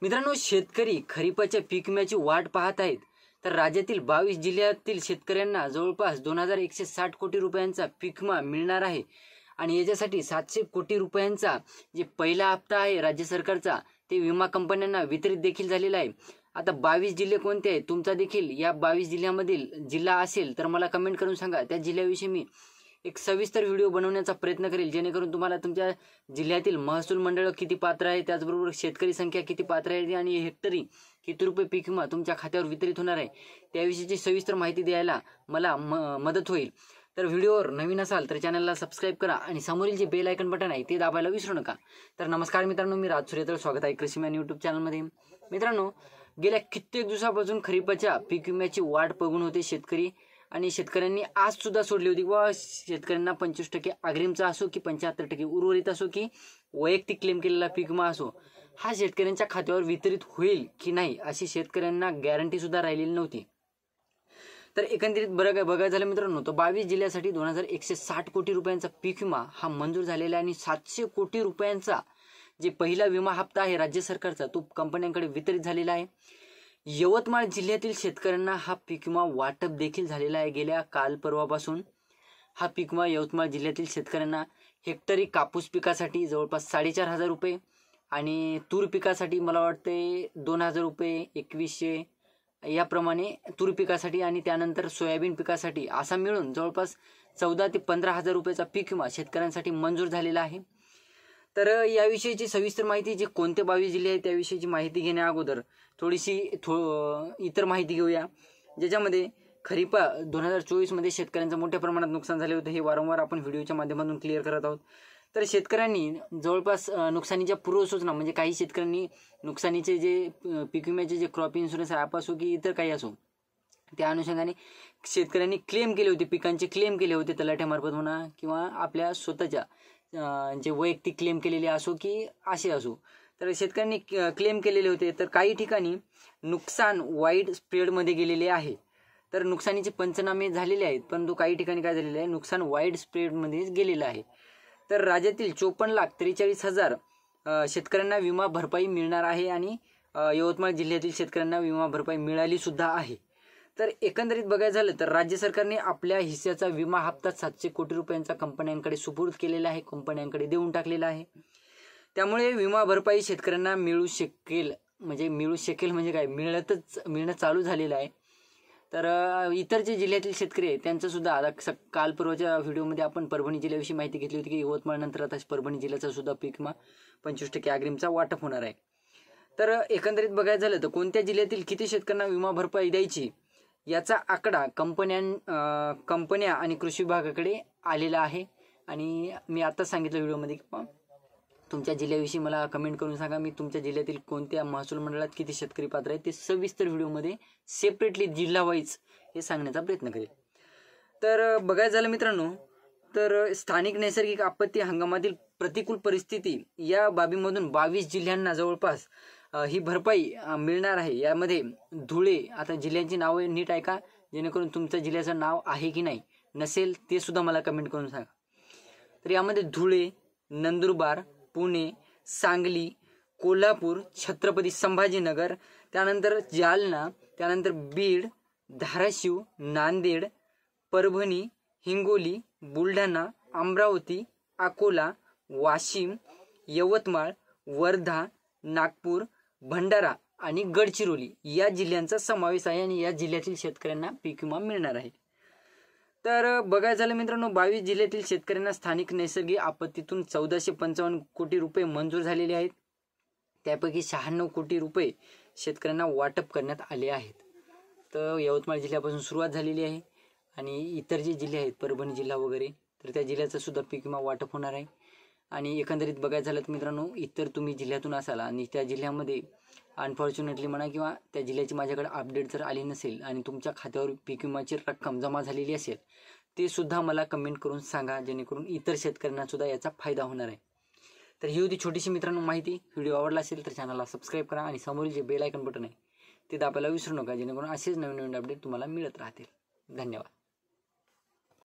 मित्रांनो, शेतकरी खरीपाच्या पीक विम्याची वाट पाहत आहेत. तर राज्यातील 22 जिल्ह्यातील शेतकऱ्यांना जवळपास 2160 कोटी रुपयांचा पीक विमा मिळणार आहे. आणि याच्यासाठी 700 कोटी रुपयांचा जे पहिला हप्ता आहे राज्य सरकारचा ते विमा कंपन्यांना वितरित देखील झालेला आहे. आता 22 जिल्हे कोणते आहेत, तुमचा देखील या 22 जिल्ह्यामधील जिल्हा असेल तर मला कमेंट करून सांगा. त्या जिल्ह्याविषयी मी एक सविस्तर व्हिडिओ बनवण्याचा प्रयत्न करेल, जेणेकरून तुम्हाला तुमच्या जिल्ह्यातील महसूल मंडळ किती पात्र आहे, त्याचबरोबर शेतकरी संख्या किती पात्र आहे आणि हेक्टरी किती रुपये पीक विमा तुमच्या खात्यावर वितरित होणार आहे त्याविषयीची सविस्तर माहिती द्यायला मला मदत होईल. तर व्हिडिओवर नवीन असाल तर चॅनलला सबस्क्राईब करा आणि समोरील जे बेल आयकन बटन आहे ते दाबायला विसरू नका. तर नमस्कार मित्रांनो, मी राज सूर्यतळ, स्वागत आहे कृषीमॅन यूट्यूब चॅनलमध्ये. मित्रांनो, गेल्या कित्येक दिवसापासून खरीपाच्या पीक विम्याची वाट बघून होते शेतकरी आणि शेतकऱ्यांनी आज सुद्धा सोडली होती व शेतकऱ्यांना 25% अग्रिमचा असो की 75% उर्वरित असो की वैयक्तिक क्लेम केलेला पीक विमा असो, हा शेतकऱ्यांच्या खात्यावर वितरित होईल की नाही अशी शेतकऱ्यांना गॅरंटी सुद्धा राहिलेली नव्हती. तर एकंदरीत बघायला झालं मित्रांनो, तो 22 जिल्ह्यासाठी 2160 कोटी रुपयांचा पीक विमा हा मंजूर झालेला आहे आणि 700 कोटी रुपयांचा जे पहिला विमा हप्ता आहे राज्य सरकारचा तो कंपन्यांकडे वितरित झालेला आहे. यवतमाळ जिल्ह्यातील शेतकऱ्यांना हा पीक विमा वाटप देखील झालेला आहे. गेल्या काल परवापासून हा पीक विमा यवतमाळ जिल्ह्यातील शेतकऱ्यांना हेक्टरी कापूस पिकासाठी जवळपास 4500 रुपये आणि तूर पिकासाठी मला वाटते 2000 रुपये, 2100 याप्रमाणे तूर पिकासाठी आणि त्यानंतर सोयाबीन पिकासाठी असा मिळून जवळपास 14 ते 15,000 रुपयाचा पीक विमा शेतकऱ्यांसाठी मंजूर झालेला आहे. तर याविषयीची सविस्तर माहिती, जे कोणते 22 जिल्हे आहेत त्याविषयीची माहिती घेण्या अगोदर थोडीशी इतर माहिती घेऊया, ज्याच्यामध्ये खरीपा 2024 मध्ये शेतकऱ्यांचं मोठ्या प्रमाणात नुकसान झाले होते. हे वारंवार आपण व्हिडिओच्या माध्यमातून क्लिअर करत आहोत. तर शेतकऱ्यांनी जवळपास नुकसानीच्या पूर्वसूचना म्हणजे काही शेतकऱ्यांनी नुकसानीचे जे पीक विम्याचे जे क्रॉप इन्शुरन्स ॲप असो की इतर काही असो त्या अनुषंगाने शेतकऱ्यांनी क्लेम केले होते, पिकांचे क्लेम केले होते तलाठ्यामार्फत म्हणा किंवा आपल्या स्वतःच्या जे वैयक्तिक क्लेम केलेले असो की असे असो. तर शेतकऱ्यांनी क्लेम केलेले होते. तर काही ठिकाणी नुकसान वाईड स्प्रेडमध्ये गेलेले आहे. तर नुकसानीचे पंचनामे झालेले आहेत, परंतु काही ठिकाणी काय झालेले आहे, नुकसान वाईड स्प्रेडमध्ये गेलेलं आहे. तर राज्यातील 54,43,000 शेतकऱ्यांना विमा भरपाई मिळणार आहे आणि यवतमाळ जिल्ह्यातील शेतकऱ्यांना विमा भरपाई मिळाली सुद्धा आहे. तर एकंदरीत बघायचं झालं तर राज्य सरकारने आपल्या हिस्स्याचा विमा हप्ता 700 कोटी रुपयांचा कंपन्यांकडे सुपूर्द केलेला आहे, कंपन्यांकडे देऊन टाकलेला आहे. त्यामुळे विमा भरपाई शेतकऱ्यांना मिळू शकेल म्हणजे काय, मिळणं चालू झालेलं आहे. तर इतर जे जिल्ह्यातील शेतकरी आहेत त्यांचं सुद्धा आता काल परवाच्या व्हिडिओमध्ये आपण परभणी जिल्ह्याविषयी माहिती घेतली होती की यवतमाळ नंतर आता परभणी जिल्ह्याचा सुद्धा पीक विमा 25% अग्रिमचा वाटप होणार आहे. तर एकंदरीत बघायचं झालं तर कोणत्या जिल्ह्यातील किती शेतकऱ्यांना विमा भरपाई द्यायची याचा आकडा कंपन्या आणि कृषी विभागाकडे आलेला आहे. आणि मी आताच सांगितलं व्हिडिओमध्ये की तुमच्या जिल्ह्याविषयी मला कमेंट करून सांगा. मी तुमच्या जिल्ह्यातील कोणत्या महसूल मंडळात किती शेतकरी पात्र आहेत ते सविस्तर व्हिडिओमध्ये सेपरेटली जिल्हा वाईज हे सांगण्याचा प्रयत्न करेल. तर बघायचं झालं मित्रांनो, तर स्थानिक नैसर्गिक आपत्ती हंगामातील प्रतिकूल परिस्थिती या बाबीमधून 22 जिल्ह्यांना जवळपास ही भरपाई मिळणार आहे. यामध्ये धुळे, आता जिल्ह्यांची नावं नीट ऐका जेणेकरून तुमच्या जिल्ह्याचं नाव आहे की नाही, नसेल ते सुद्धा मला कमेंट करून सांगा. तर यामध्ये धुळे, नंदुरबार, पुणे, सांगली, कोल्हापूर, छत्रपती संभाजीनगर, त्यानंतर जालना, त्यानंतर बीड, धाराशिव, नांदेड, परभणी, हिंगोली, बुलढाणा, अमरावती, अकोला, वाशिम, यवतमाळ, वर्धा, नागपूर, भंडारा आणि गडचिरोली या जिल्ह्यांचा समावेश आहे आणि या जिल्ह्यातील शेतकऱ्यांना पीक विमा मिळणार आहे. तर बघायचं झालं मित्रांनो, 22 जिल्ह्यातील शेतकऱ्यांना स्थानिक नैसर्गिक आपत्तीतून 1455 कोटी रुपये मंजूर झालेले आहेत. त्यापैकी 96 कोटी रुपये शेतकऱ्यांना वाटप करण्यात आले आहेत. तर यवतमाळ जिल्ह्यापासून सुरुवात झालेली आहे आणि इतर जे जिल्हे आहेत परभणी जिल्हा वगैरे तर त्या जिल्ह्याचं सुद्धा पीक विमा वाटप होणार आहे. आणि एकंदरीत बघायचं झालं तर मित्रांनो, इतर तुम्ही जिल्ह्यातून असाल आणि त्या जिल्ह्यामध्ये अनफॉर्च्युनेटली म्हणा किंवा त्या जिल्ह्याची माझ्याकडे अपडेट जर आली नसेल आणि तुमच्या खात्यावर पीक विमाची रक्कम जमा झालेली असेल ते सुद्धा मला कमेंट करून सांगा, जेणेकरून इतर शेतकऱ्यांना सुद्धा याचा फायदा होणार आहे. तर ही होती छोटीशी मित्रांनो माहिती. व्हिडिओ आवडला असेल तर चॅनलला सबस्क्राईब करा आणि समोरील जे बेल आयकन बटन आहे ते दाबायला विसरू नका, जेणेकरून असेच नवीन अपडेट तुम्हाला मिळत राहतील. धन्यवाद.